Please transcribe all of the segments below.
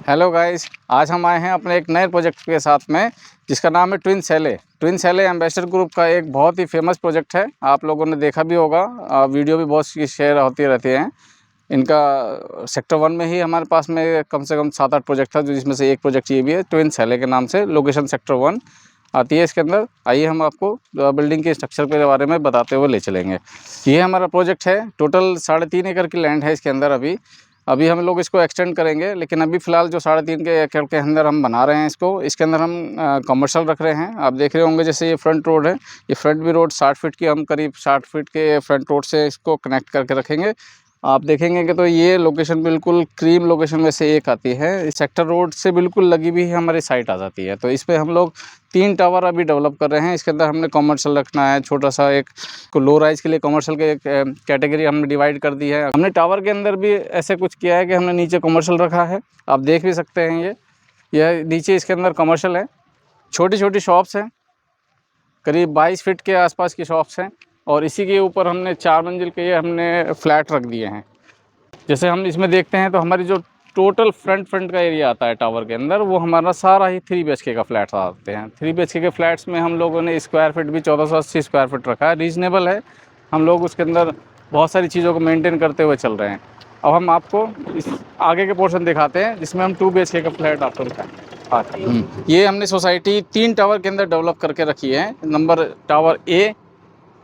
Hello guys, आज हम आए हैं अपने एक नए प्रोजेक्ट के साथ में जिसका नाम है ट्विन सैले। ट्विन सैले एम्बेसडर ग्रुप का एक बहुत ही फेमस प्रोजेक्ट है। आप लोगों ने देखा भी होगा, वीडियो भी बहुत सी शेयर होती रहती हैं। इनका सेक्टर 1 में ही हमारे पास में कम से कम 7-8 प्रोजेक्ट था, जिसमें से एक प्रोजेक्ट ये भी है ट्विन सैले के नाम से। लोकेशन सेक्टर 1 आती है इसके अंदर। आइए हम आपको बिल्डिंग के स्ट्रक्चर के बारे में बताते हुए ले चलेंगे। ये हमारा प्रोजेक्ट है, टोटल 3.5 एकड़ की लैंड है इसके अंदर। अभी हम लोग इसको एक्सटेंड करेंगे, लेकिन अभी फ़िलहाल जो 3.5 के एकड़ के अंदर हम बना रहे हैं इसको, इसके अंदर हम कमर्शियल रख रहे हैं। आप देख रहे होंगे जैसे ये फ्रंट रोड है, ये फ्रंट भी रोड 60 फीट की, हम करीब 60 फीट के फ्रंट रोड से इसको कनेक्ट करके रखेंगे। आप देखेंगे कि तो ये लोकेशन बिल्कुल क्रीम लोकेशन में से एक आती है। इस सेक्टर रोड से बिल्कुल लगी भी हमारी साइट आ जाती है। तो इस पे हम लोग 3 टावर अभी डेवलप कर रहे हैं। इसके अंदर हमने कमर्शियल रखना है, छोटा सा एक को लो राइज के लिए कमर्शियल के एक कैटेगरी हमने डिवाइड कर दी है। हमने टावर के अंदर भी ऐसे कुछ किया है कि हमने नीचे कमर्शियल रखा है, आप देख भी सकते हैं। यह नीचे इसके अंदर कमर्शियल है, छोटी छोटी शॉप्स हैं, करीब 22 फीट के आसपास की शॉप्स हैं। और इसी के ऊपर हमने 4 मंजिल के ये हमने फ्लैट रख दिए हैं। जैसे हम इसमें देखते हैं तो हमारी जो टोटल फ्रंट का एरिया आता है टावर के अंदर, वो हमारा सारा ही 3 BHK का फ्लैट्स आते हैं। 3 BHK के फ्लैट्स में हम लोगों ने स्क्वायर फीट भी 1480 स्क्वायर फीट रखा है, रीज़नेबल है। हम लोग उसके अंदर बहुत सारी चीज़ों को मेंटेन करते हुए चल रहे हैं। अब हम आपको इस आगे के पोर्शन दिखाते हैं जिसमें हम 2 BHK का फ्लैट आपको दिखाएँ। ये हमने सोसाइटी 3 टावर के अंदर डेवलप करके रखी है। नंबर टावर ए,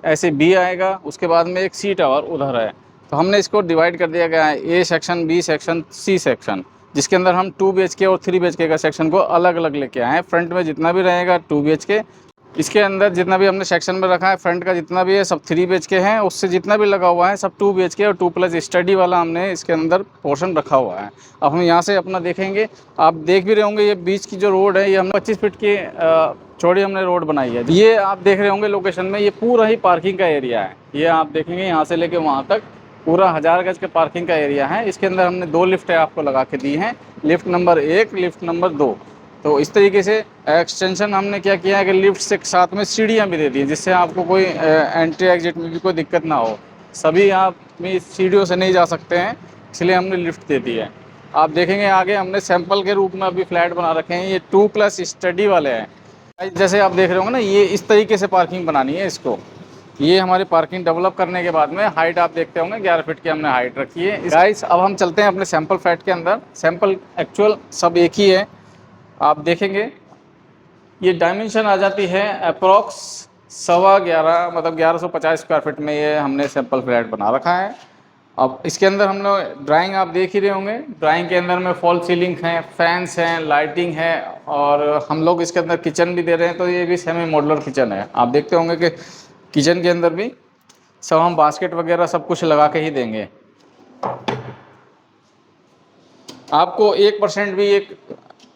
ऐसे बी आएगा, उसके बाद में एक सी टावर उधर है। तो हमने इसको डिवाइड कर दिया गया है, A section, B section, C section, जिसके अंदर हम 2 BHK और 3 BHK का सेक्शन को अलग अलग लेके आए हैं। फ्रंट में जितना भी रहेगा 2 BHK, इसके अंदर जितना भी हमने सेक्शन में रखा है फ्रंट का जितना भी है सब 3 BHK है, उससे जितना भी लगा हुआ है सब 2 BHK और 2+ स्टडी वाला हमने इसके अंदर पोर्शन रखा हुआ है। अब हम यहाँ से अपना देखेंगे, आप देख भी रहे होंगे ये बीच की जो रोड है, ये हमने 25 फीट की चौड़ी हमने रोड बनाई है। ये आप देख रहे होंगे लोकेशन में, ये पूरा ही पार्किंग का एरिया है। ये आप देखेंगे यहाँ से लेके वहाँ तक पूरा 1000 गज के पार्किंग का एरिया है। इसके अंदर हमने 2 लिफ्ट आपको लगा के दी हैं, लिफ्ट नंबर 1, लिफ्ट नंबर 2। तो इस तरीके से एक्सटेंशन हमने क्या किया है कि लिफ्ट से साथ में सीढ़ियाँ भी दे दी हैं, जिससे आपको कोई एंट्री एग्जिट में भी कोई दिक्कत ना हो। सभी आप भी सीढ़ियों से नहीं जा सकते हैं, इसलिए हमने लिफ्ट दे दी है। आप देखेंगे आगे हमने सैंपल के रूप में अभी फ्लैट बना रखे हैं, ये 2+ स्टडी वाले हैं। जैसे आप देख रहे होंगे ना, ये इस तरीके से पार्किंग बनानी है इसको। ये हमारी पार्किंग डेवलप करने के बाद में हाइट आप देखते होंगे 11 फीट की हमने हाइट रखी है। गाइस, अब हम चलते हैं अपने सैंपल फ्लैट के अंदर। सैंपल एक्चुअल सब एक ही है। आप देखेंगे ये डायमेंशन आ जाती है अप्रॉक्स 11.25, मतलब 1150 स्क्वायर फीट में ये हमने सैंपल फ्लैट बना रखा है। अब इसके अंदर हम लोग ड्राइंग आप देख ही रहे होंगे, ड्राइंग के अंदर में फॉल सीलिंग है, फैंस हैं, लाइटिंग है, और हम लोग इसके अंदर किचन भी दे रहे हैं। तो ये भी सेमी मॉडुलर किचन है। आप देखते होंगे कि किचन के अंदर भी सब हम बास्केट वगैरह सब कुछ लगा के ही देंगे। आपको 1% भी एक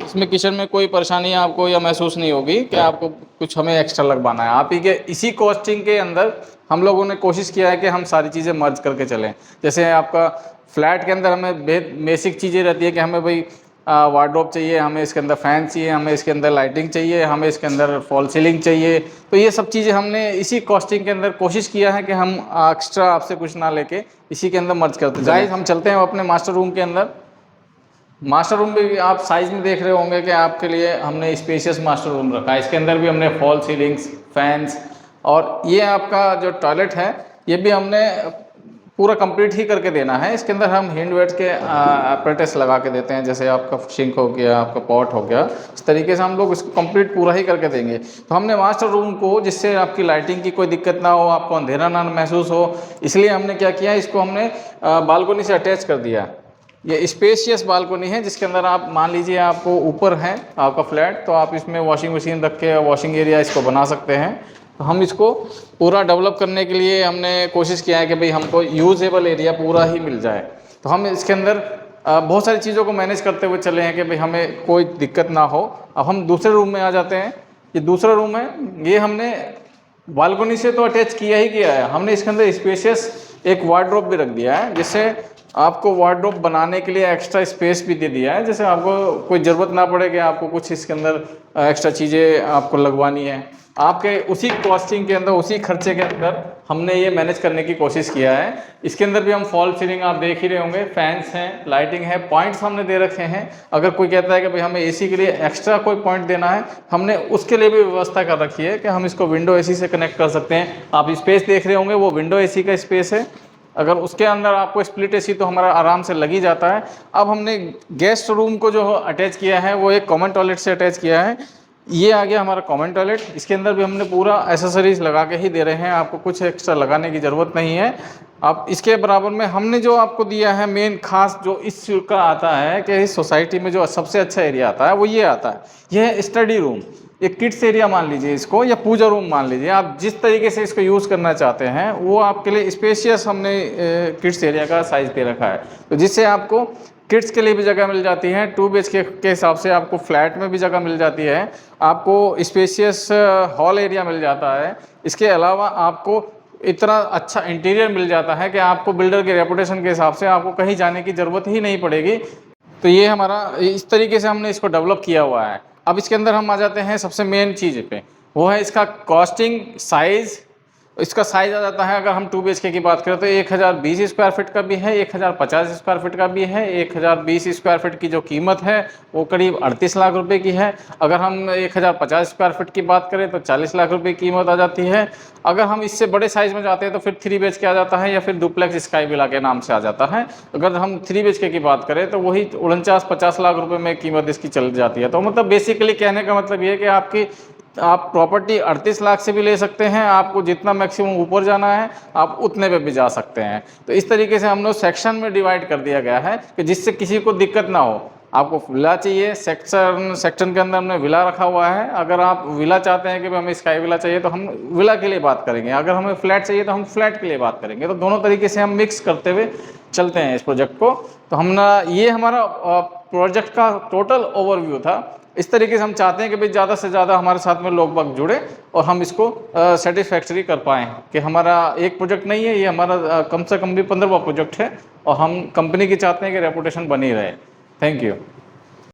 इसमें किचन में कोई परेशानी आपको या महसूस नहीं होगी कि आपको कुछ हमें एक्स्ट्रा लगवाना है। आप ही के इसी कॉस्टिंग के अंदर हम लोगों ने कोशिश किया है कि हम सारी चीज़ें मर्ज करके चलें। जैसे आपका फ्लैट के अंदर हमें बेसिक चीज़ें रहती है कि हमें भाई वार्डरोब चाहिए, हमें इसके अंदर फ़ैन चाहिए, हमें इसके अंदर लाइटिंग चाहिए, हमें इसके अंदर फॉल सीलिंग चाहिए। तो ये सब चीज़ें हमने इसी कॉस्टिंग के अंदर कोशिश किया है कि हम एक्स्ट्रा आपसे कुछ ना लेके इसी के अंदर मर्ज करते जाए। हम चलते हैं अपने मास्टर रूम के अंदर। मास्टर रूम भी आप साइज़ में देख रहे होंगे कि आपके लिए हमने स्पेशियस मास्टर रूम रखा है। इसके अंदर भी हमने फॉल सीलिंग्स, फैंस, और ये आपका जो टॉयलेट है ये भी हमने पूरा कंप्लीट ही करके देना है। इसके अंदर हम हैंड वेट के अपरेटस लगा के देते हैं, जैसे आपका सिंक हो गया, आपका पॉट हो गया, इस तरीके से हम लोग इसको कंप्लीट पूरा ही करके देंगे। तो हमने मास्टर रूम को, जिससे आपकी लाइटिंग की कोई दिक्कत ना हो, आपको अंधेरा ना महसूस हो, इसलिए हमने क्या किया, इसको हमने बालकोनी से अटैच कर दिया। ये स्पेशियस बालकोनी है जिसके अंदर आप मान लीजिए आपको ऊपर है आपका फ्लैट, तो आप इसमें वॉशिंग मशीन रख के वॉशिंग एरिया इसको बना सकते हैं। तो हम इसको पूरा डेवलप करने के लिए हमने कोशिश किया है कि भाई हमको यूजेबल एरिया पूरा ही मिल जाए। तो हम इसके अंदर बहुत सारी चीज़ों को मैनेज करते हुए चले हैं कि भाई हमें कोई दिक्कत ना हो। अब हम दूसरे रूम में आ जाते हैं। ये दूसरा रूम है, ये हमने बालकोनी से तो अटैच किया ही किया है, हमने इसके अंदर स्पेशियस एक वार्डरोब भी रख दिया है, जिससे आपको वार्डरोब बनाने के लिए एक्स्ट्रा स्पेस भी दे दिया है, जैसे आपको कोई ज़रूरत ना पड़े कि आपको कुछ इसके अंदर एक्स्ट्रा चीज़ें आपको लगवानी है। आपके उसी कॉस्टिंग के अंदर, उसी खर्चे के अंदर हमने ये मैनेज करने की कोशिश किया है। इसके अंदर भी हम फॉल सीलिंग आप देख ही रहे होंगे, फैंस हैं, लाइटिंग है, पॉइंट्स हमने दे रखे हैं। अगर कोई कहता है कि भाई हमें एसी के लिए एक्स्ट्रा कोई पॉइंट देना है, हमने उसके लिए भी व्यवस्था कर रखी है कि हम इसको विंडो एसी से कनेक्ट कर सकते हैं। आप स्पेस देख रहे होंगे, वो विंडो एसी का स्पेस है। अगर उसके अंदर आपको स्प्लिट एसी तो हमारा आराम से लग ही जाता है। अब हमने गेस्ट रूम को जो अटैच किया है वो एक कॉमन टॉयलेट से अटैच किया है। ये आ गया हमारा कॉमन टॉयलेट। इसके अंदर भी हमने पूरा एसेसरीज लगा के ही दे रहे हैं, आपको कुछ एक्स्ट्रा लगाने की ज़रूरत नहीं है। अब इसके बराबर में हमने जो आपको दिया है मेन खास जो इस का आता है कि इस सोसाइटी में जो सबसे अच्छा एरिया आता है वो ये आता है, यह है स्टडी रूम। एक किड्स एरिया मान लीजिए इसको, या पूजा रूम मान लीजिए, आप जिस तरीके से इसको यूज़ करना चाहते हैं वो आपके लिए स्पेशियस हमने किड्स एरिया का साइज़ दे रखा है, तो जिससे आपको किड्स के लिए भी जगह मिल जाती है। 2 BHK के हिसाब से आपको फ्लैट में भी जगह मिल जाती है, आपको स्पेशियस हॉल एरिया मिल जाता है। इसके अलावा आपको इतना अच्छा इंटीरियर मिल जाता है कि आपको बिल्डर के रेपुटेशन के हिसाब से आपको कहीं जाने की ज़रूरत ही नहीं पड़ेगी। तो ये हमारा इस तरीके से हमने इसको डेवलप किया हुआ है। अब इसके अंदर हम आ जाते हैं सबसे मेन चीज़ पे, वो है इसका कॉस्टिंग साइज़। इसका साइज़ आ जाता है, अगर हम 2 BHK की बात करें तो 1020 स्क्वायर फीट का भी है, 1050 स्क्वायर फीट का भी है। 1020 स्क्वायर फीट की जो कीमत है वो करीब 38 लाख रुपए की है। अगर हम 1050 स्क्वायर फीट की बात करें तो 40 लाख रुपए की कीमत आ जाती है। अगर हम इससे बड़े साइज़ में जाते हैं तो फिर 3 BHK आ जाता है, या फिर डुप्लेक्स स्काई विला के नाम से आ जाता है। अगर हम 3 BHK की बात करें तो वही 49-50 लाख रुपए में कीमत इसकी चल जाती है। तो मतलब बेसिकली कहने का मतलब ये है कि आप प्रॉपर्टी 38 लाख से भी ले सकते हैं, आपको जितना मैक्सिमम ऊपर जाना है आप उतने पे भी जा सकते हैं। तो इस तरीके से हम लोग सेक्शन में डिवाइड कर दिया गया है कि जिससे किसी को दिक्कत ना हो। आपको विला चाहिए, सेक्शन के अंदर हमने विला रखा हुआ है। अगर आप विला चाहते हैं कि हमें स्काई विला चाहिए तो हम विला के लिए बात करेंगे, अगर हमें फ्लैट चाहिए तो हम फ्लैट के लिए बात करेंगे। तो दोनों तरीके से हम मिक्स करते हुए चलते हैं इस प्रोजेक्ट को। तो ये हमारा प्रोजेक्ट का टोटल ओवरव्यू था। इस तरीके से हम चाहते हैं कि भाई ज़्यादा से ज़्यादा हमारे साथ में लोग बाग जुड़े और हम इसको सेटिस्फैक्टरी कर पाएँ कि हमारा एक प्रोजेक्ट नहीं है, ये हमारा कम से कम भी 15वां प्रोजेक्ट है और हम कंपनी की चाहते हैं कि रेपुटेशन बनी रहे। Thank you.